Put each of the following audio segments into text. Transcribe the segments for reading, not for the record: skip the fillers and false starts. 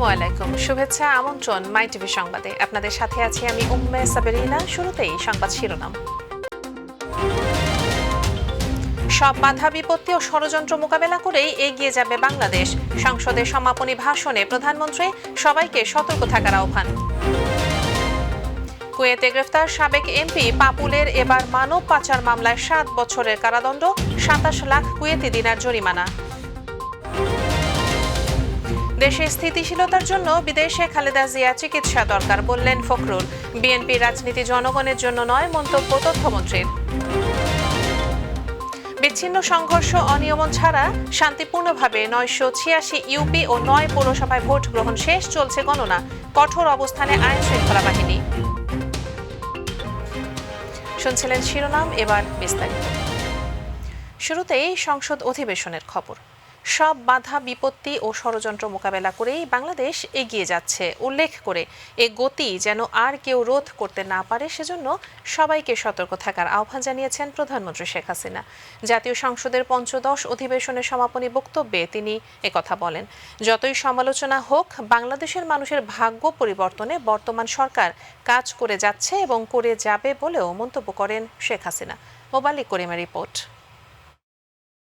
আসসালামু আলাইকুম, শুভেচ্ছা, আমন্ত্রণ মাই টিভি সংবাদে। আপনাদের সাথে আছি আমি উম্মে সাবেরিনা। শুরুতেই সংবাদ শিরোনাম। সব বাধা বিপত্তি ও ষড়যন্ত্র মোকাবেলা করেই এগিয়ে যাবে বাংলাদেশ। সংসদের সমাপনী ভাষণে প্রধানমন্ত্রী সবাইকে সতর্ক থাকার আহ্বান। কুয়েতে গ্রেফতার সাবেক এমপি পাপুলের এবার মানব পাচার মামলায় 7 বছরের কারাদণ্ড, 27 লাখ কুয়েতি দিনার জরিমানা। দেশে স্থিতিশীলতার জন্য বিদেশে খালেদা জিয়া চিকিৎসা দরকার বললেন ফখরুল। বিএনপি রাজনীতি জনগণের জন্য নয়, মন্তব্য তথ্যমন্ত্রীর। বিচ্ছিন্ন সংঘর্ষ অনিয়মন ছাড়া শান্তিপূর্ণভাবে 986 ইউপি ও 9 পৌরসভায় ভোট গ্রহণ শেষ, চলছে গণনা। কঠোর অবস্থানে আইন শৃঙ্খলা বাহিনী। শুনছিলেন শিরোনাম, এবার বিস্তারিত। শুরুতেই সংসদ অধিবেশনের খবর। সব বাধা বিপত্তি ও ষড়যন্ত্র মোকাবেলা করেই বাংলাদেশ এগিয়ে যাচ্ছে উল্লেখ করে এ গতি যেন আর কেউ রোধ করতে না পারে, সেজন্য সবাইকে সতর্ক থাকার আহ্বান জানিয়েছেন প্রধানমন্ত্রী শেখ হাসিনা। জাতীয় সংসদের পঞ্চদশ অধিবেশনের সমাপনী বক্তব্যে তিনি একথা বলেন। যতই সমালোচনা হোক, বাংলাদেশের মানুষের ভাগ্য পরিবর্তনে বর্তমান সরকার কাজ করে যাচ্ছে এবং করে যাবে বলেও মন্তব্য করেন শেখ হাসিনা। মোবাল্লিক করিমের রিপোর্ট।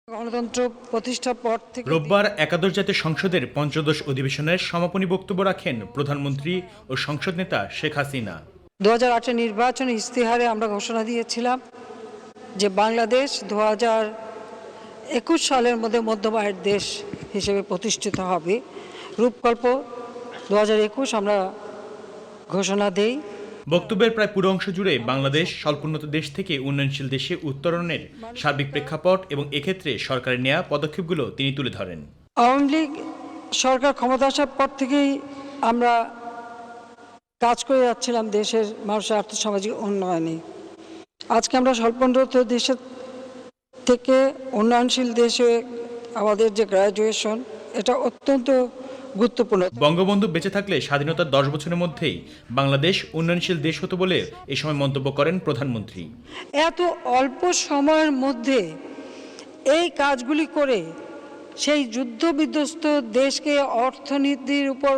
গণতন্ত্র প্রতিষ্ঠার পর থেকে রোববার একাদশ জাতীয় সংসদের পঞ্চদশ অধিবেশনের সমাপনী বক্তব্য রাখেন প্রধানমন্ত্রী ও সংসদ নেতা শেখ হাসিনা। 2008 নির্বাচনের ইস্তেহারে আমরা ঘোষণা দিয়েছিলাম যে বাংলাদেশ 2021 সালের মধ্যে মধ্যম আয়ের দেশ হিসেবে প্রতিষ্ঠিত হবে। রূপকল্প 2021 আমরা ঘোষণা দেই। বক্তব্যের প্রায় পুরো অংশ জুড়ে বাংলাদেশ স্বল্পোন্নত দেশ থেকে উন্নয়নশীল দেশে উত্তরণের সার্বিক প্রেক্ষাপট এবং এক্ষেত্রে সরকারের নেওয়া পদক্ষেপগুলো তিনি তুলে ধরেন। আওয়ামী লীগ সরকার ক্ষমতা আসার পর থেকেই আমরা কাজ করে যাচ্ছিলাম দেশের মানুষের আর্থসামাজিক উন্নয়নে। আজকে আমরা স্বল্পোন্নত দেশের থেকে উন্নয়নশীল দেশে আমাদের যে গ্র্যাজুয়েশন, এটা অত্যন্ত গুরুত্বপূর্ণ। বঙ্গবন্ধু বেঁচে থাকলে স্বাধীনতার 10 বছরের মধ্যেই বাংলাদেশ উন্নয়নশীল দেশ হতো বলে এ সময় মন্তব্য করেন প্রধানমন্ত্রী। এত অল্প সময়ের মধ্যে এই কাজগুলি করে সেই যুদ্ধ বিধ্বস্ত দেশকে অর্থনীতির উপর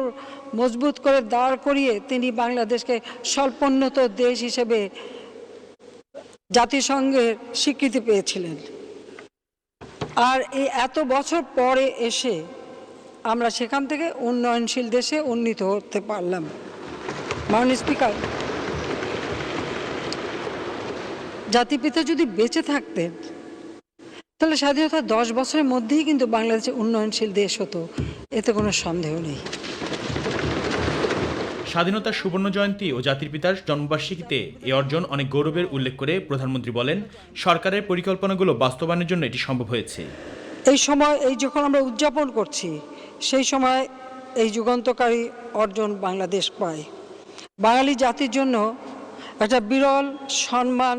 মজবুত করে দাঁড় করিয়ে তিনি বাংলাদেশকে স্বল্পোন্নত দেশ হিসেবে জাতিসংঘের স্বীকৃতি পেয়েছিলেন। আর এই এত বছর পরে এসে আমরা সেখান থেকে উন্নয়নশীল দেশে উন্নীত হতে পারলাম। মাননীয় স্পিকার, জাতিপিতা যদি বেঁচে থাকতেন তাহলে স্বাধীনতার 10 বছরের মধ্যেই কিন্তু বাংলাদেশে উন্নয়নশীল দেশ হতো, এতে কোনো সন্দেহ নেই। স্বাধীনতার সুবর্ণ জয়ন্তী ও জাতির পিতার জন্মবার্ষিকীতে এ অর্জন অনেক গৌরবের উল্লেখ করে প্রধানমন্ত্রী বলেন, সরকারের পরিকল্পনাগুলো বাস্তবায়নের জন্য এটি সম্ভব হয়েছে। এই সময় যখন আমরা উদযাপন করছি, সেই সময় এই যুগান্তকারী অর্জন বাংলাদেশ পায়। বাঙালি জাতির জন্য একটা বিরল সম্মান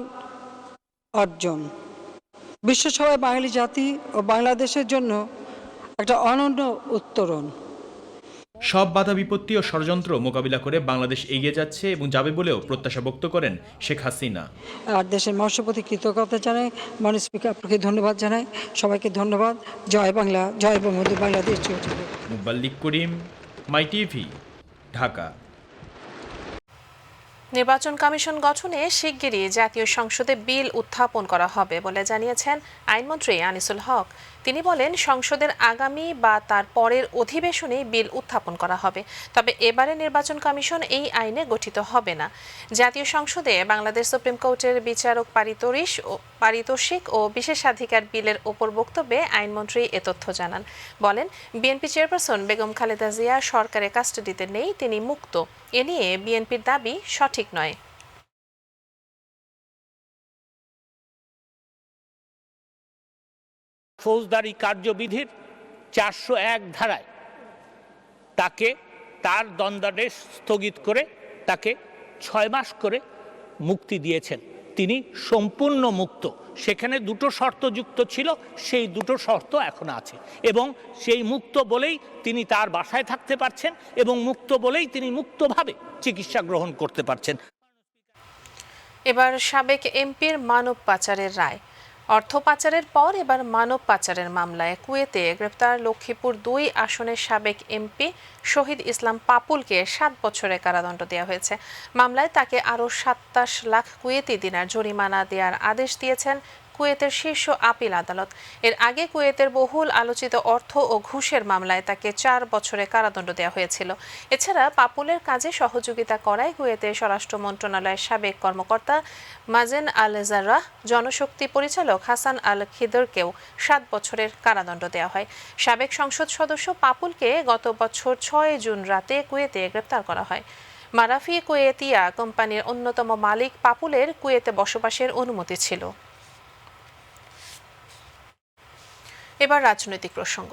অর্জন। বিশ্বসভায় বাঙালি জাতি ও বাংলাদেশের জন্য একটা অনন্য উত্তরণ। সব বাধা বিপত্তি ও ষড়যন্ত্র মোকাবিলা করে বাংলাদেশ এগিয়ে যাচ্ছে এবং যাবে বলেও প্রত্যাশা ব্যক্ত করেন শেখ হাসিনা। আর দেশের মানুষের প্রতি কৃতজ্ঞতা জানাই। মাননীয় স্পিকার, আপনাকে ধন্যবাদ জানাই। সবাইকে ধন্যবাদ। জয় বাংলা, জয় বঙ্গবন্ধু, বাংলাদেশ। মোবাল্লিক করিম, মাই টিভি, ঢাকা। নির্বাচন কমিশন গঠনে শিগগিরই জাতীয় সংসদে বিল উত্থাপন করা হবে বলে জানিয়েছেন আইনমন্ত্রী আনিসুল হক। তিনি বলেন, সংসদের আগামী বা তার পরের অধিবেশনে বিল উত্থাপন করা হবে, তবে এবারে নির্বাচন কমিশন এই আইনে গঠিত হবে না। জাতীয় সংসদে বাংলাদেশ সুপ্রিম কোর্টের বিচারক পারিতোষিক ও বিশেষাধিকার বিলের ওপর বক্তব্যে আইনমন্ত্রী এ তথ্য জানান। বলেন, বিএনপি চেয়ারপারসন বেগম খালেদা জিয়া সরকারের কাস্টাডিতে নেই, তিনি মুক্ত। এ নিয়ে বিএনপির দাবি সঠিক নয়। ফৌজদারি কার্যবিধির 401 ধারায় তাকে তার দণ্ডাদেশ স্থগিত করে তাকে 6 মাস করে মুক্তি দিয়েছেন। তিনি সম্পূর্ণ মুক্ত। সেখানে দুটো শর্ত যুক্ত ছিল, সেই দুটো শর্ত এখন আছে এবং সেই মুক্ত বলেই তিনি তার বাসায় থাকতে পারছেন এবং মুক্ত বলেই তিনি মুক্তভাবে চিকিৎসা গ্রহণ করতে পারছেন। এবার সাবেক এমপির মানব পাচারের রায়। অর্থ পাচারের পর এবার মানব পাচারের মামলায় কুয়েতে গ্রেপ্তার লক্ষ্মীপুর ২ আসনের সাবেক এমপি শহীদ ইসলাম পাপুলকে ৭ বছরের কারাদণ্ড দেওয়া হয়েছে। মামলায় তাকে আরও ২৭ লাখ কুয়েতি দিনার জরিমানা দেওয়ার আদেশ দিয়েছেন কুয়েতের শীর্ষ আপিল আদালত। এর আগে কুয়েতের বহুল আলোচিত অর্থ ও ঘুষের মামলায় তাকে ৪ বছরের কারাদণ্ড দেওয়া হয়েছিল। এছাড়া পাপুলের কাজে সহযোগিতা করায় কুয়েতের স্বরাষ্ট্র মন্ত্রণালয়ের সাবেক কর্মকর্তা মাজেন আল জার্রাহ, জনশক্তি পরিচালক হাসান আল খিদরকেও ৭ বছরের কারাদণ্ড দেওয়া হয়। সাবেক সংসদ সদস্য পাপুলকে গত বছর ৬ জুন রাতে কুয়েতে গ্রেপ্তার করা হয়। মারাফি কুয়েতিয়া কোম্পানির অন্যতম মালিক পাপুলের কুয়েতে বসবাসের অনুমতি ছিল। এবার রাজনৈতিক প্রসঙ্গ।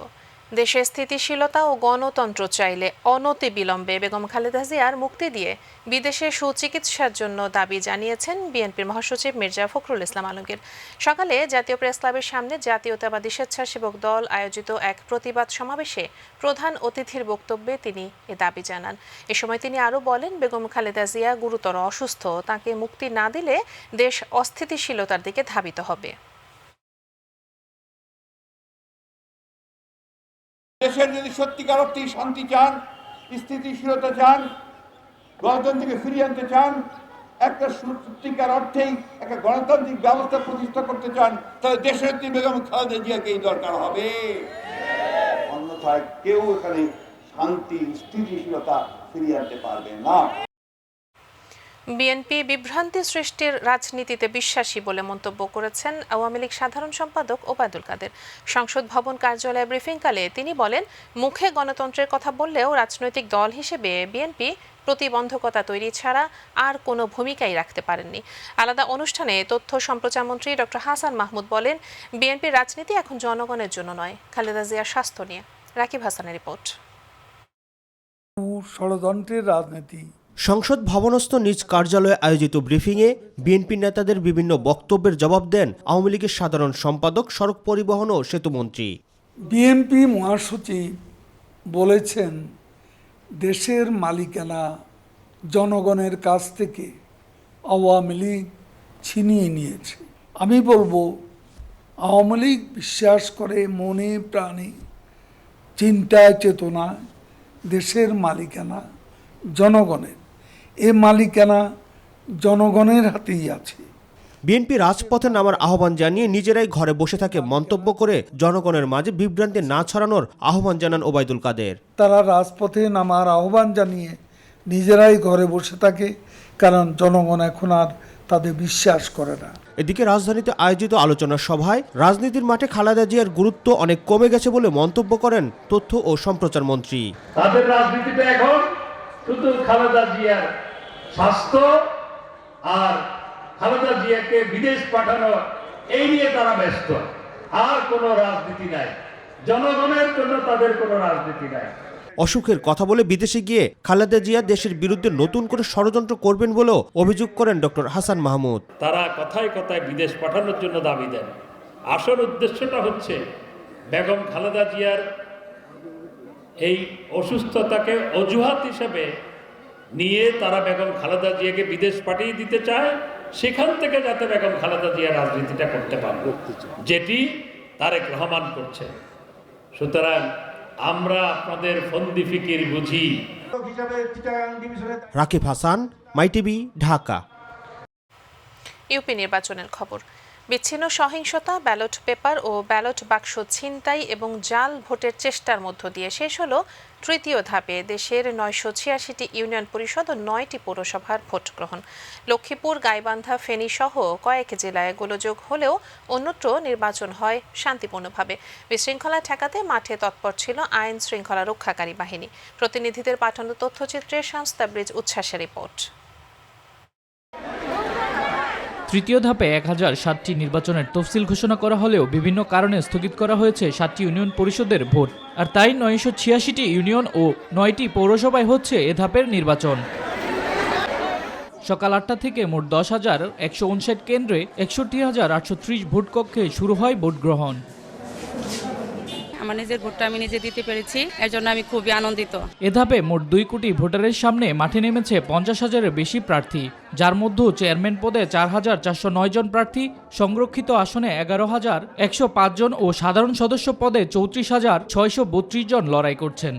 দেশে স্থিতিশীলতা ও গণতন্ত্র চাইলে অনতিবিলম্বে বেগম খালেদা জিয়ার মুক্তি দিয়ে বিদেশে সুচিকিৎসার জন্য দাবি জানিয়েছেন বিএনপির মহাসচিব মির্জা ফখরুল ইসলাম আলমগীর। সকালে জাতীয় প্রেসক্লাবের সামনে জাতীয়তাবাদী স্বেচ্ছাসেবক দল আয়োজিত এক প্রতিবাদ সমাবেশে প্রধান অতিথির বক্তব্যে তিনি এ দাবি জানান। এ সময় তিনি আরও বলেন, বেগম খালেদা জিয়া গুরুতর অসুস্থ, তাকে মুক্তি না দিলে দেশ অস্থিতিশীলতার দিকে ধাবিত হবে। দেশের যদি সত্যিকার অর্থেই শান্তি চান, স্থিতিশীলতা চান, গণতন্ত্রকে ফিরিয়ে আনতে চান, একটা সত্যিকার অর্থেই একটা গণতান্ত্রিক ব্যবস্থা প্রতিষ্ঠা করতে চান, তাহলে দেশের বেগম খালেদা জিয়াকেই দরকার হবে। অন্যথায় কেউ এখানে শান্তি স্থিতিশীলতা ফিরিয়ে আনতে পারবে না। বিএনপি বিভ্রান্তি সৃষ্টির রাজনীতিতে বিশ্বাসী বলে মন্তব্য করেছেন আওয়ামী লীগ সাধারণ সম্পাদক ওবায়দুল কাদের। সংসদ ভবন কার্যালয়ে ব্রিফিংকালে তিনি বলেন, মুখে গণতন্ত্রের কথা বললেও রাজনৈতিক দল হিসেবে বিএনপি প্রতিবন্ধকতা তৈরি ছাড়া আর কোনো ভূমিকাই রাখতে পারেননি। আলাদা অনুষ্ঠানে তথ্য সম্প্রচার মন্ত্রী ডক্টর হাসান মাহমুদ বলেন, বিএনপির রাজনীতি এখন জনগণের জন্য নয়, খালেদা জিয়ার স্বাস্থ্য নিয়ে। রাকিব হাসানের রিপোর্ট। ষড়যন্ত্রের রাজনীতি। সংসদ ভবনস্থ নিজ কার্যালয়ে আয়োজিত ব্রিফিংয়ে বিএনপি নেতাদের বিভিন্ন বক্তব্যের জবাব দেন আওয়ামী লীগের সাধারণ সম্পাদক, সড়ক পরিবহন ও সেতুমন্ত্রী। বিএনপি মহাসচিব বলেছেন, দেশের মালিকানা জনগণের কাছ থেকে আওয়ামী লীগ ছিনিয়ে নিয়েছে। আমি বলবো, আওয়ামী লীগ বিশ্বাস করে মনে প্রাণে চিন্তায় চেতনায় দেশের মালিকানা জনগণের। এ মালিকানা জনগণের হাতেই আছে। বিএনপি রাজপথে নামার আহ্বান জানিয়ে নিজেরাই ঘরে বসে থাকে মন্তব্য করে জনগণের মাঝে বিভ্রান্তি না ছড়ানোর আহ্বান জানান ওবায়দুল কাদের। তারা রাজপথে নামার আহ্বান জানিয়ে নিজেরাই ঘরে বসে থাকে, কারণ জনগণ এখন আর তাদের বিশ্বাস করে না। এদিকে রাজধানীতে আয়োজিত আলোচনা সভায় রাজনীতির মাঠে খালেদা জিয়ার গুরুত্ব অনেক কমে গেছে বলে মন্তব্য করেন তথ্য ও সম্প্রচার মন্ত্রী। তাদের রাজনীতিতে এখন শুধু খালেদা জিয়ার স্বাস্থ্য আর খালেদা জিয়াকে বিদেশ পাঠানো, এই নিয়ে তারা ব্যস্ত, আর কোনো রাজনীতি নাই। জনগণের জন্য তাদের কোনো রাজনীতি নাই। অসুখের কথা বলে বিদেশে গিয়ে খালেদা জিয়া দেশের বিরুদ্ধে নতুন করে ষড়যন্ত্র করবেন বলেও অভিযোগ করেন ডক্টর হাসান মাহমুদ। তারা কথায় কথায় বিদেশ পাঠানোর জন্য দাবি দেন। আসল উদ্দেশ্যটা হচ্ছে বেগম খালেদা জিয়ার এই অসুস্থতাকে অজুহাত হিসেবে নিয়ে তারা বেগম খালেদা জিয়াকে বিদেশ পাঠিয়ে দিতে চায়, সেখান থেকে যাতে বেগম খালেদা জিয়া রাজনীতিটা করতে পারবে, যেটি তারেক রহমান করছে। সুতরাং আমরা আপনাদের ফন্দি ফিকির বুঝি। রাকিব হাসান, মাই টিভি, ঢাকা। ইউপি নির্বাচনের খবর। বিচ্ছিন্ন সহিংসতা, ব্যালট পেপার ও ব্যালট বাক্স ছিনতাই এবং জাল ভোটের চেষ্টার মধ্য দিয়ে শেষ হলো তৃতীয় ধাপে দেশের ৯৮৬টি ইউনিয়ন পরিষদ ও ৯টি পৌরসভার ভোট গ্রহণ। লক্ষ্মীপুর, গাইবান্ধা, ফেনী সহ কয়েক জেলায় গোলযোগ হলেও অন্যত্র নির্বাচন হয় শান্তিপূর্ণভাবে। বিশৃঙ্খলা ঠেকাতে মাঠে তৎপর ছিল আইন শৃঙ্খলা রক্ষাকারী বাহিনী। প্রতিনিধিদের পাঠানো তথ্যচিত্রে শামস তাবরিজ উচ্ছ্বাসের রিপোর্ট। তৃতীয় ধাপে ১০৭টি নির্বাচনের তফসিল ঘোষণা করা হলেও বিভিন্ন কারণে স্থগিত করা হয়েছে ৭টি ইউনিয়ন পরিষদের ভোট। আর তাই ৯৮৬টি ইউনিয়ন ও ৯টি পৌরসভায় হচ্ছে এ ধাপের নির্বাচন। সকাল ৮টা থেকে মোট ১০,১৫৯ কেন্দ্রে ৬১,৮৩০ ভোট কক্ষে শুরু হয় ভোট গ্রহণ। আমার নিজের ভোটটা আমি নিজে দিতে পেরেছি, এর জন্য আমি খুবই আনন্দিত। এ ধাপে মোট 2 কোটি ভোটারের সামনে মাঠে নেমেছে 50,000-এর বেশি প্রার্থী, যার মধ্যে চেয়ারম্যান পদে 4,409 জন প্রার্থী, সংরক্ষিত আসনে 11,105 জন ও সাধারণ সদস্য পদে 34,632 জন লড়াই করছেন।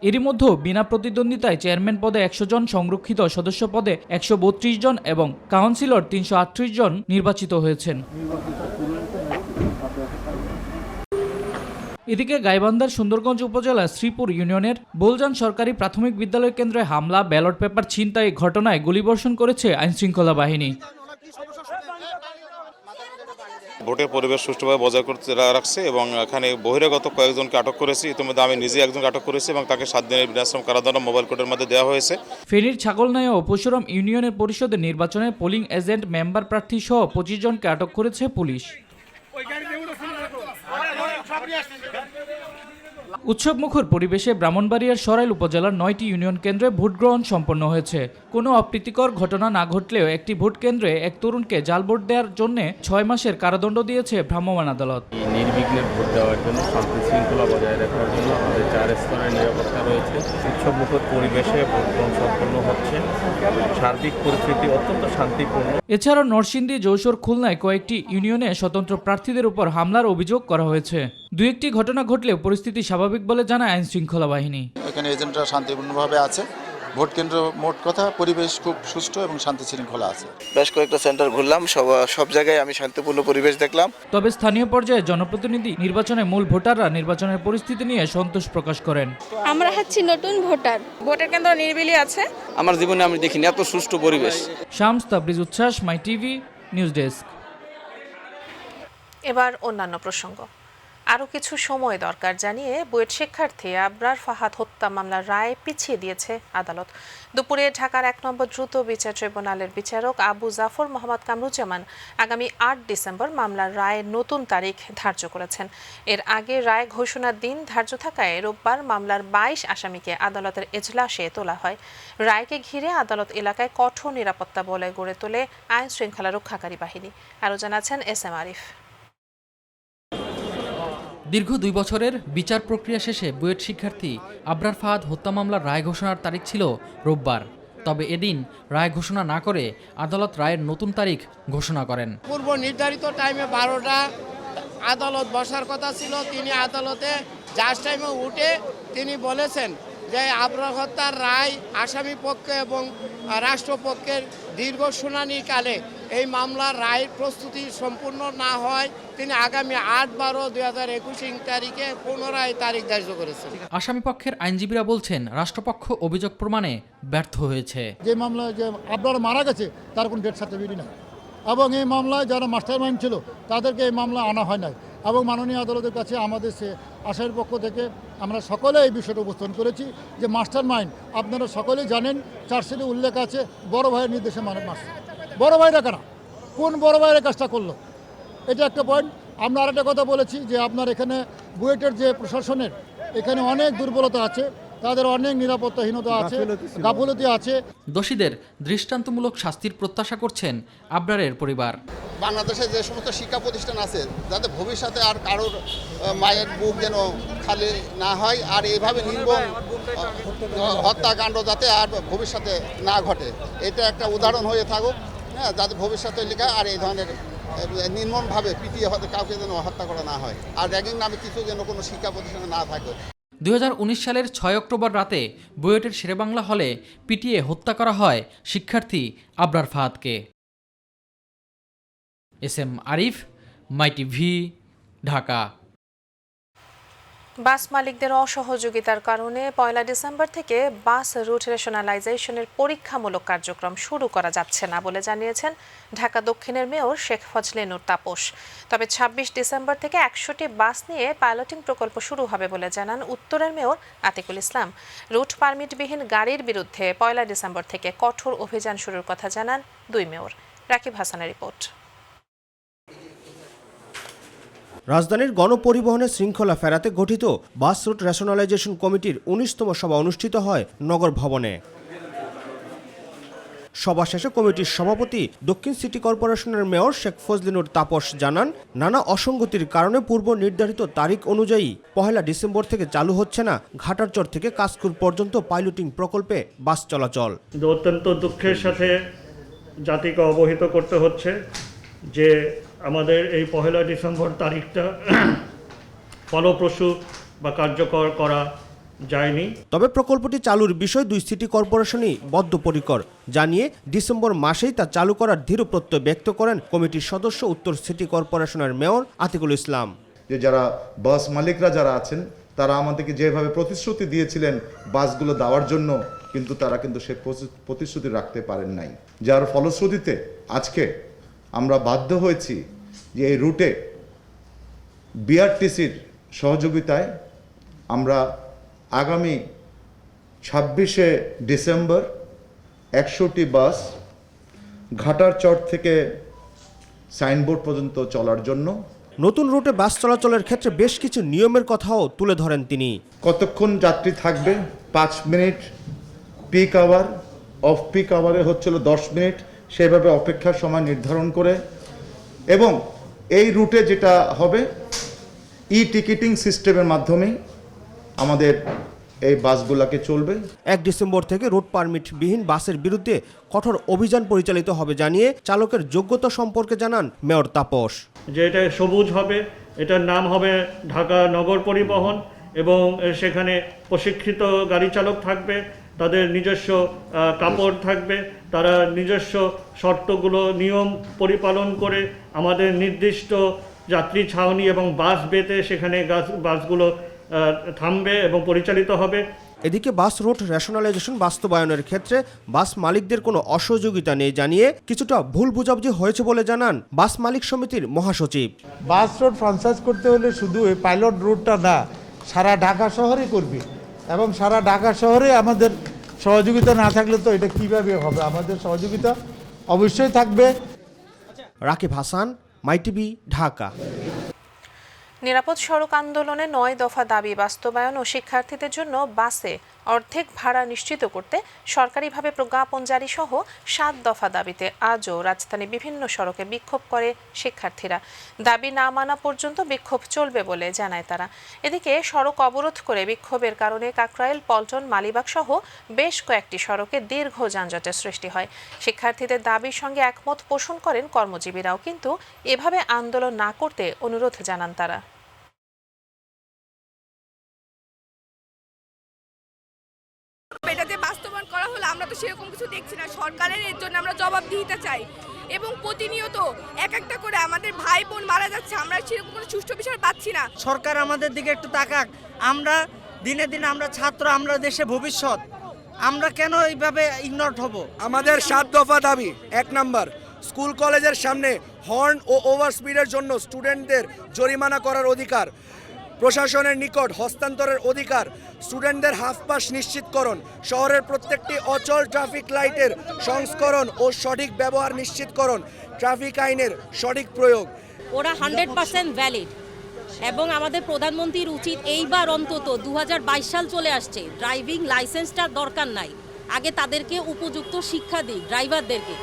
এরই মধ্যে বিনা প্রতিদ্বন্দ্বিতায় চেয়ারম্যান পদে 100 জন, সংরক্ষিত সদস্য পদে 132 জন এবং কাউন্সিলর 338 জন নির্বাচিত হয়েছেন। এদিকে গাইবান্ধার সুন্দরগঞ্জ উপজেলার শ্রীপুর ইউনিয়নের বোলজান সরকারি প্রাথমিক বিদ্যালয় কেন্দ্রে হামলা, ব্যালট পেপার ছিনতাই ঘটনায় গুলিবর্ষণ করেছে আইনশৃঙ্খলা বাহিনী। ভোটের পরিবেশ সুষ্ঠুভাবে বজায় করতে রাখছে এবং এখানে বহিরাগত কয়েকজনকে আটক করেছি। ইতিমধ্যে আমি নিজে একজনকে আটক করেছি এবং তাকে 7 দিনের বিনাশ্রম কারাদণ্ড মোবাইল কোর্টের মধ্যে দেওয়া হয়েছে। ফেনীর ছাগলনাইয়া ও পরশুরাম ইউনিয়নের পরিষদের নির্বাচনে পোলিং এজেন্ট, মেম্বার প্রার্থী সহ 25 জনকে আটক করেছে পুলিশ। উৎসবমুখর পরিবেশে ব্রাহ্মণবাড়িয়ার সরাইল উপজেলার 9টি ইউনিয়ন কেন্দ্রে ভোট গ্রহণ সম্পন্ন হয়েছে। কোনো অপ্রীতিকর ঘটনা না ঘটলেও একটি ভোট কেন্দ্রে এক তরুণকে জাল ভোট দেওয়ার জন্য 6 মাসের কারাদণ্ড দিয়েছে ভ্রাম্যমাণ আদালত। নির্বিঘ্নে ভোট দেওয়ার জন্য, শান্তি শৃঙ্খলা বজায় রাখার জন্য আমাদের 4 স্তরের নিরাপত্তা রয়েছে। উৎসবমুখর পরিবেশে ভোট গ্রহণ সম্পন্ন হচ্ছে, সার্বিক পরিস্থিতি অত্যন্ত শান্তিপূর্ণ। এছাড়াও নরসিংদী, যশোর, খুলনায় কয়েকটি ইউনিয়নে স্বতন্ত্র প্রার্থীদের উপর হামলার অভিযোগ করা হয়েছে। 2-1টি ঘটনা ঘটলেও পরিস্থিতি স্বাভাবিক বলে জানায় আইন শৃঙ্খলা বাহিনী। এখানে এজেন্টরা শান্তিপূর্ণভাবে আছে। ভোট কেন্দ্র মোট কথা পরিবেশ খুব সুষ্ঠু এবং শান্তি শৃঙ্খলা আছে। বেশ কয়েকটা সেন্টার ঘুরলাম, সব জায়গায় আমি শান্তিপূর্ণ পরিবেশ দেখলাম। তবে স্থানীয় পর্যায়ে জনপ্রতিনিধি নির্বাচনে মূল ভোটাররা নির্বাচনের পরিস্থিতি নিয়ে সন্তোষ প্রকাশ করেন। আমরা হচ্ছি নতুন ভোটার, ভোটের কেন্দ্র নিরিবিলি আছে। আমার জীবনে আমি দেখিনি এত সুষ্ঠু পরিবেশ। শামস তাবরিজ উচ্ছ্বাস, মাই টিভি নিউজ ডেস্ক। এবার অন্যান্য প্রসঙ্গ। আরও কিছু সময় দরকার জানিয়ে বুয়েট শিক্ষার্থী আবরার ফাহাদ হত্যা মামলার রায় পিছিয়ে দিয়েছে আদালত। দুপুরে ঢাকার 1 নম্বর দ্রুত বিচার ট্রাইব্যুনালের বিচারক আবু জাফর মোহাম্মদ কামরুজ্জামান আগামী 8 ডিসেম্বর মামলার রায়ের নতুন তারিখ ধার্য করেছেন। এর আগে রায় ঘোষণার দিন ধার্য থাকায় রোববার মামলার 22 আসামিকে আদালতের এজলাসে তোলা হয়। রায়কে ঘিরে আদালত এলাকায় কঠোর নিরাপত্তা বলয় গড়ে তোলে আইন শৃঙ্খলা রক্ষাকারী বাহিনী। আরও জানাচ্ছেন SM আরিফ। দীর্ঘ 2 বছরের বিচার প্রক্রিয়া শেষে বুয়েট শিক্ষার্থী আবরার ফাহাদ হত্যা মামলার রায় ঘোষণার তারিখ ছিল রোববার। তবে এদিন রায় ঘোষণা না করে আদালত রায়ের নতুন তারিখ ঘোষণা করেন। পূর্ব নির্ধারিত টাইমে 12টা আদালত বসার কথা ছিল। তিনি আদালতে জাজ টাইমে উঠে তিনি বলেছেন যে আবরার হত্যার রায় আসামি পক্ষে এবং রাষ্ট্রপক্ষের দীর্ঘ শুনানিকালে এই মামলার রায়ের প্রস্তুতি সম্পূর্ণ না হয় তিনি আগামী 8/12/2021 তারিখে পুনরায় তারিখ ধার্য করেছেন। আসামি পক্ষের আইনজীবীরা বলছেন রাষ্ট্রপক্ষ অভিযোগ প্রমাণে ব্যর্থ হয়েছে। যে মামলায় যে আবরার মারা গেছে তার কোনো ডেথ সার্টিফিকেট নেই এবং এই মামলায় যারা মাস্টার মাইন্ড ছিল তাদেরকে এই মামলা আনা হয় নাই এবং মাননীয় আদালতের কাছে আমাদের আসামির পক্ষ থেকে আমরা সকলে এই বিষয়টা উপস্থাপন করেছি যে মাস্টার মাইন্ড আপনারা সকলেই জানেন, চার্জশিটে উল্লেখ আছে বড় ভাইয়ের নির্দেশে মারছে। বড় ভাইরা কেন, কোন বড় ভাইয়ের কাজটা করলো, এটা একটা পয়েন্ট। আমরা আরেকটা কথা বলেছি যে আপনার এখানে বুয়েটের যে প্রশাসনের এখানে অনেক দুর্বলতা আছে, তাদের অনেক নিরাপত্তাহীনতা আছে, গাফলতি আছে। দোষীদের দৃষ্টান্তমূলক শাস্তির প্রত্যাশা করছেন আবরারের পরিবার। বাংলাদেশে যে সমস্ত শিক্ষা প্রতিষ্ঠান আছে যাতে ভবিষ্যতে আর কারোর মায়ের বুক যেন খালি না হয় আর এইভাবে নির্মম হত্যাকাণ্ড যাতে আর ভবিষ্যতে না ঘটে, এটা একটা উদাহরণ হয়ে থাকুক। হ্যাঁ, যাতে ভবিষ্যতে লেখা আর এই ধরনের নির্মমভাবে পিটিয়ে কাউকে যেন হত্যা করা না হয় আর র্যাগিং নামে কিছু যেন কোনো শিক্ষা প্রতিষ্ঠানে না থাকে। 2019 সালের 6 অক্টোবর রাতে বুয়েটের শেরেবাংলা হলে পিটিয়ে হত্যা করা হয় শিক্ষার্থী আবরার ফাহাদকে। SM আরিফ, মাই টিভি, ঢাকা। বাস মালিকদের অসহযোগিতার কারণে 1 ডিসেম্বর থেকে বাস রুট রেশনালাইজেশনের পরীক্ষামূলক কার্যক্রম শুরু করা যাচ্ছে না বলে জানিয়েছেন ঢাকা দক্ষিণের মেয়র শেখ ফজলে নূর তাপস। তবে 26 ডিসেম্বর থেকে 100টি বাস নিয়ে পাইলটিং প্রকল্প শুরু হবে বলে জানান উত্তরের মেয়র আতিকুল ইসলাম। রুট পারমিটবিহীন গাড়ির বিরুদ্ধে 1 ডিসেম্বর থেকে কঠোর অভিযান শুরুর কথা জানান 2 মেয়র। রাকিব হাসানের রিপোর্ট। রাজধানীর গণপরিবহনের শৃঙ্খলা ফেরাতে গঠিত বাস রুট রেশনালাইজেশন কমিটির 19তম সভা অনুষ্ঠিত হয় নগর ভবনে। সভা শেষে কমিটির সভাপতি দক্ষিণ সিটি কর্পোরেশনের মেয়র শেখ ফজলিনুর তাপস জানান, নানা অসঙ্গতির কারণে পূর্ব নির্ধারিত তারিখ অনুযায়ী 1 ডিসেম্বর থেকে চালু হচ্ছে না ঘাটারচর থেকে কাশকুর পর্যন্ত পাইলটিং প্রকল্পে বাস চলাচল। অত্যন্ত দুঃখের সাথে জাতিকে অবহিত করতে হচ্ছে যে আমাদের এই 1 ডিসেম্বর তারিখটা ফলপ্রসূ বা কার্যকর করা যায়নি। তবে প্রকল্পটি চালুর বিষয়ে 2 সিটি কর্পোরেশনই বদ্ধপরিকর জানিয়ে ডিসেম্বর মাসেই তা চালু করার দৃঢ় প্রত্যয় ব্যক্ত করেন কমিটির সদস্য উত্তর সিটি কর্পোরেশনের মেয়র আতিকুল ইসলাম। যে যারা বাস মালিকরা যারা আছেন তারা আমাদেরকে যেভাবে প্রতিশ্রুতি দিয়েছিলেন বাসগুলো দেওয়ার জন্য, কিন্তু তারা কিন্তু সে প্রতিশ্রুতি রাখতে পারেন নাই, যার ফলশ্রুতিতে আজকে আমরা বাধ্য হয়েছি যে এই রুটে বিআরটিসির সহযোগিতায় আমরা আগামী 26শে ডিসেম্বর 100টি বাস ঘাটারচর থেকে সাইনবোর্ড পর্যন্ত চলার জন্য। নতুন রুটে বাস চলাচলের ক্ষেত্রে বেশ কিছু নিয়মের কথাও তুলে ধরেন তিনি। কতক্ষণ যাত্রী থাকবে, 5 minute peak hour, off peak আওয়ারে হচ্ছিল 10 মিনিট, সেভাবে অপেক্ষার সময় নির্ধারণ করে, এবং এই রুটে যেটা হবে টিকিটিং সিস্টেমের মাধ্যমেই আমাদের এই বাসগুলোকে চলবে। 1 ডিসেম্বর থেকে রুট পারমিট বিহীন বাসের বিরুদ্ধে কঠোর অভিযান পরিচালিত হবে জানিয়ে চালকের যোগ্যতা সম্পর্কে জানান মেয়র তাপস। যে এটা সবুজ হবে, এটার নাম হবে ঢাকা নগর পরিবহন, এবং সেখানে প্রশিক্ষিত গাড়ি চালক থাকবে, তাদের নিজস্ব কাপড় থাকবে, তারা নিজস্ব শর্তগুলো নিয়ম পরিপালন করে আমাদের নির্দিষ্ট যাত্রী ছাউনি এবং বাস বেতে সেখানে বাসগুলো থামবে এবং পরিচালিত হবে। এদিকে বাস রুট রেশনালাইজেশন বাস্তবায়নের ক্ষেত্রে বাস মালিকদের কোনো অসহযোগিতা নেই জানিয়ে কিছুটা ভুল বোঝাবুঝি হয়েছে বলে জানান বাস মালিক সমিতির মহাসচিব। বাস রুট ফ্রাঞ্চাইজ করতে হলে শুধু এই পাইলট রুটটা না, সারা ঢাকা শহরে করবে, এবং সারা ঢাকা শহরে আমাদের সহযোগিতা না থাকলে তো এটা কিভাবে হবে? আমাদের সহযোগিতা অবশ্যই থাকবে। রাকিব হাসান, মাই টিভি, ঢাকা। নিরাপদ সড়ক আন্দোলনে 9 দফা দাবি বাস্তবায়ন ও শিক্ষার্থীদের জন্য বাসে অর্ধেক ভাড়া নিশ্চিত করতে সরকারিভাবে প্রজ্ঞাপন জারি সহ 7 দফা দাবিতে আজও রাজধানী বিভিন্ন সড়কে বিক্ষোভ করে শিক্ষার্থীরা। দাবি না মানা পর্যন্ত বিক্ষোভ চলবে বলে জানায় তারা। এদিকে সড়ক অবরোধ করে বিক্ষোভের কারণে কাকরাইল, পল্টন, মালিবাগ সহ বেশ কয়েকটি সড়কে দীর্ঘ যানজটের সৃষ্টি হয়। শিক্ষার্থীদের দাবির সঙ্গে একমত পোষণ করেন কর্মজীবীরাও, কিন্তু এভাবে আন্দোলন না করতে অনুরোধ জানান তারা। এটাতে বাস্তবায়ন করা হলো, আমরা তো সেরকম কিছু দেখছি না। সরকারের এর জন্য আমরা জবাবদিহিতা চাই, এবং প্রতিনিয়ত একটা করে আমাদের ভাই বোন মারা যাচ্ছে, আমরা সেরকম কোনো সুষ্ঠু বিচার পাচ্ছি না। সরকার আমাদের দিকে একটু তাকাক। আমরা দিনে দিনে আমরা ছাত্র, আমরা দেশে ভবিষ্যৎ, আমরা কেন এইভাবে ইগনোরড হব? আমাদের 7 দফা দাবি। 1 নাম্বার, স্কুল কলেজের সামনে হর্ন ও ওভার স্পিডের জন্য স্টুডেন্টদের জরিমানা করার অধিকার, প্রশাসনের নিকট হস্তান্তরের অধিকার, স্টুডেন্টদের হাফ পাস নিশ্চিতকরণ, শহরের প্রত্যেকটি অচল ট্রাফিক লাইটের সংস্করণ ও সঠিক ব্যবহার নিশ্চিতকরণ, ট্রাফিক আইনের সঠিক প্রয়োগ। ওরা 100% ভ্যালিড, এবং আমাদের প্রধানমন্ত্রীর উচিত এইবার অন্তত 2022 সাল চলে আসছে, ড্রাইভিং লাইসেন্সটা দরকার নাই, আগে তাদেরকে উপযুক্ত শিক্ষা দিই ড্রাইভারদেরকে।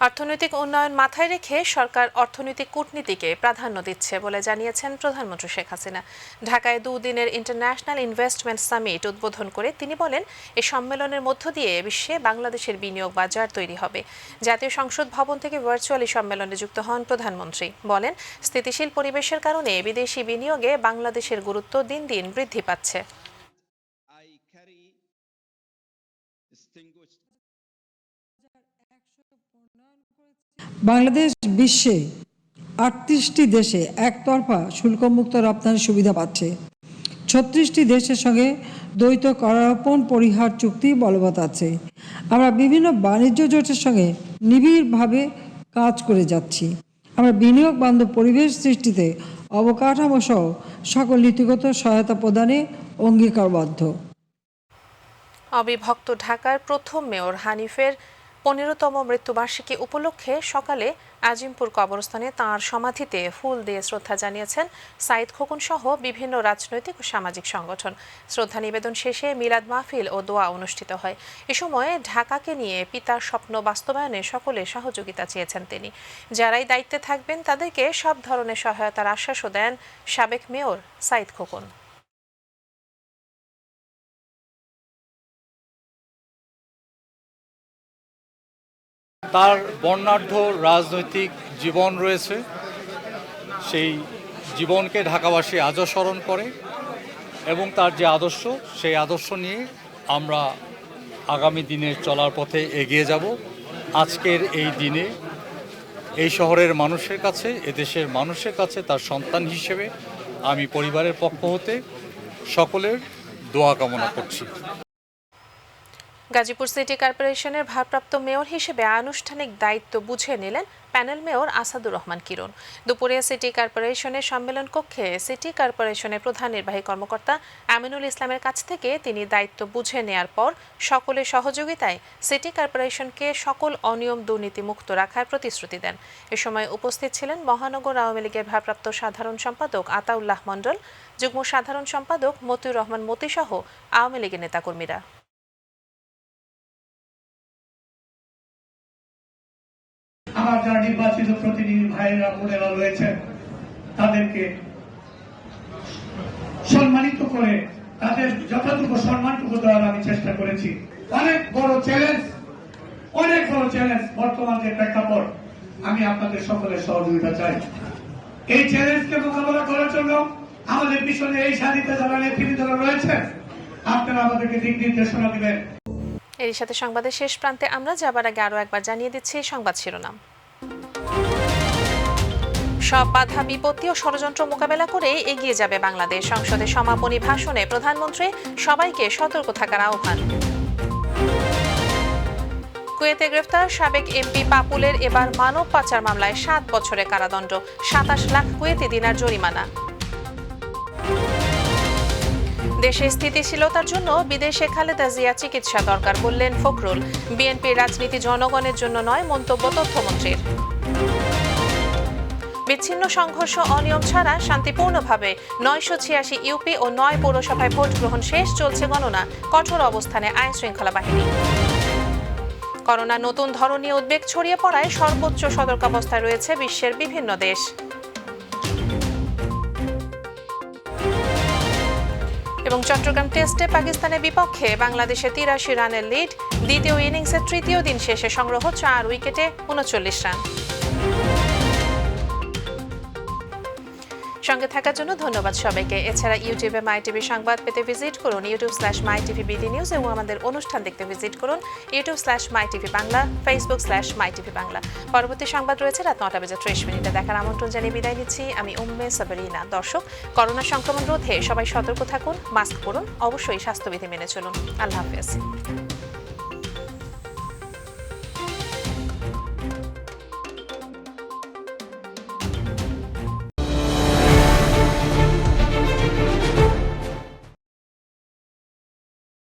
অর্থনৈতিক উন্নয়ন মাথায় রেখে সরকার অর্থনৈতিক কূটনীতিকে প্রাধান্য দিচ্ছে বলে জানিয়েছেন প্রধানমন্ত্রী শেখ হাসিনা। ঢাকায় 2 দিনের ইন্টারন্যাশনাল ইনভেস্টমেন্ট সামিট উদ্বোধন করে তিনি বলেন, এই সম্মেলনের মধ্য দিয়ে বিশ্বে বাংলাদেশের বিনিয়োগ বাজার তৈরি হবে। জাতীয় সংসদ ভবন থেকে ভার্চুয়ালি সম্মেলনে যুক্ত হন প্রধানমন্ত্রী। বলেন, স্থিতিশীল পরিবেশের কারণে বিদেশি বিনিয়োগে বাংলাদেশের গুরুত্ব দিন দিন বৃদ্ধি পাচ্ছে। বাংলাদেশ বিশ্বে 38টি দেশে একতরফা শুল্কমুক্ত রপ্তানির সুবিধা পাচ্ছে। 36টি দেশের সঙ্গে দ্বৈত করারোপণ পরিহার চুক্তি বলবৎ আছে। আমরা বিভিন্ন বাণিজ্য জোটের সঙ্গে নিবিড়ভাবে কাজ করে যাচ্ছি। আমরা বিনিয়োগ বান্ধব পরিবেশ সৃষ্টিতে অবকাঠামো সহ সকল নীতিগত সহায়তা প্রদানে অঙ্গীকারবদ্ধ। অবিভক্ত ঢাকার প্রথম মেয়র হানিফের 15তম মৃত্যুবার্ষিকী উপলক্ষে সকালে আজিমপুর কবরস্থানে তাঁর সমাধিতে ফুল দিয়ে শ্রদ্ধা জানিয়েছেন সাইদ খোকন সহ বিভিন্ন রাজনৈতিক ও সামাজিক সংগঠন। শ্রদ্ধা নিবেদন শেষে মিলাদ মাহফিল ও দোয়া অনুষ্ঠিত হয়। এ সময় ঢাকাকে নিয়ে পিতার স্বপ্ন বাস্তবায়নে সকলে সহযোগিতা চেয়েছেন তিনি। যারাই দায়িত্বে থাকবেন তাদেরকে সব ধরনের সহায়তার আশ্বাসও দেন সাবেক মেয়র সাইদ খোকন। তার বর্ণাঢ্য রাজনৈতিক জীবন রয়েছে, সেই জীবনকে ঢাকাবাসী আজও স্মরণ করে এবং তার যে আদর্শ, সেই আদর্শ নিয়ে আমরা আগামী দিনে চলার পথে এগিয়ে যাব। আজকের এই দিনে এই শহরের মানুষের কাছে, এদেশের মানুষের কাছে তার সন্তান হিসেবে আমি পরিবারের পক্ষ হতে সকলের দোয়া কামনা করছি। গাজীপুর সিটি কর্পোরেশনের ভারপ্রাপ্ত মেয়র হিসেবে আনুষ্ঠানিক দায়িত্ব বুঝে নিলেন প্যানেল মেয়র আসাদুর রহমান কিরণ। দুপুরে সিটি কর্পোরেশনের সম্মেলন কক্ষে সিটি কর্পোরেশনের প্রধান নির্বাহী কর্মকর্তা আমিনুল ইসলামের কাছ থেকে তিনি দায়িত্ব বুঝে নেয়ার পর সকলের সহযোগিতায় সিটি কর্পোরেশনকে সকল অনিয়ম দুর্নীতি মুক্ত রাখার প্রতিশ্রুতি দেন। এ সময় উপস্থিত ছিলেন মহানগর আওয়ামী লীগের ভারপ্রাপ্ত সাধারণ সম্পাদক আতাউল্লাহ মণ্ডল, যুগ্ম সাধারণ সম্পাদক মতিউর রহমান মতি সহ আওয়ামী লীগের নেতাকর্মীরা। আমার যারা নির্বাচিত প্রতিনিধি ভাইয়েরা বোনেরা রয়েছেন তাদেরকে সম্মানিত করে তাদের যথাযথ সম্মানটুকু দেওয়ার আমি চেষ্টা করেছি। অনেক বড় চ্যালেঞ্জ বর্তমান যে প্রেক্ষাপট, আমি আপনাদের সকলের সহযোগিতা চাই। এই চ্যালেঞ্জকে মোকাবেলা করার জন্য আমাদের পিছনে এই স্বাধীনতা যারা নেতৃবৃন্দরা রয়েছেন, আপনারা আমাদেরকে দিক নির্দেশনা দিবেন। এর সাথে সংবাদের শেষ প্রান্তে আমরা যাবার আগে আরও একবার জানিয়ে দিচ্ছি সংবাদ শিরোনাম। সব বাধা বিপত্তি ও ষড়যন্ত্র মোকাবেলা করে এগিয়ে যাবে বাংলাদেশ। সংসদে সমাপনী ভাষণে প্রধানমন্ত্রী সবাইকে সতর্ক থাকার আহ্বান। কুয়েতে গ্রেফতার সাবেক এমপি পাপুলের এবার মানব পাচার মামলায় 7 বছরের কারাদণ্ড, 27 লাখ কুয়েতি দিনার জরিমানা। দেশে স্থিতিশীলতার জন্য বিদেশে খালেদা জিয়া চিকিৎসা দরকার বললেন ফখরুল। বিএনপির রাজনীতি জনগণের জন্য নয়, মন্তব্য তথ্যমন্ত্রীর। বিচ্ছিন্ন সংঘর্ষ অনিয়ম ছাড়া শান্তিপূর্ণভাবে 986 ইউপি ও 9 পৌরসভায় ভোট গ্রহণ শেষ, চলছে গণনা, কঠোর অবস্থানে আইন শৃঙ্খলা বাহিনী। করোনা নতুন ধরন নিয়ে উদ্বেগ ছড়িয়ে পড়ায় সর্বোচ্চ সতর্কাবস্থায় রয়েছে বিশ্বের বিভিন্ন দেশ। এবং চট্টগ্রাম টেস্টে পাকিস্তানের বিপক্ষে বাংলাদেশের 83 রানের লিড, দ্বিতীয় ইনিংসের তৃতীয় দিন শেষে সংগ্রহ 4 উইকেটে 39 রান। সঙ্গে থাকার জন্য ধন্যবাদ সবাইকে। এছাড়া ইউটিউবে মাই টিভি সংবাদ পেতে ভিজিট করুন youtube/mytvbd নিউজ এবং আমাদের অনুষ্ঠান দেখতে ভিজিট করুন youtube/mytv বাংলা, facebook/mytv বাংলা। পরবর্তী সংবাদ রয়েছে রাত 9:30 দেখার আমন্ত্রণ জানিয়ে বিদায় নিচ্ছি আমি উম্মে সাবরিনা। দর্শক, করোনা সংক্রমণ রোধে সবাই সতর্ক থাকুন, মাস্ক পরুন, অবশ্যই স্বাস্থ্যবিধি মেনে চলুন। আল্লাহ হাফেজ।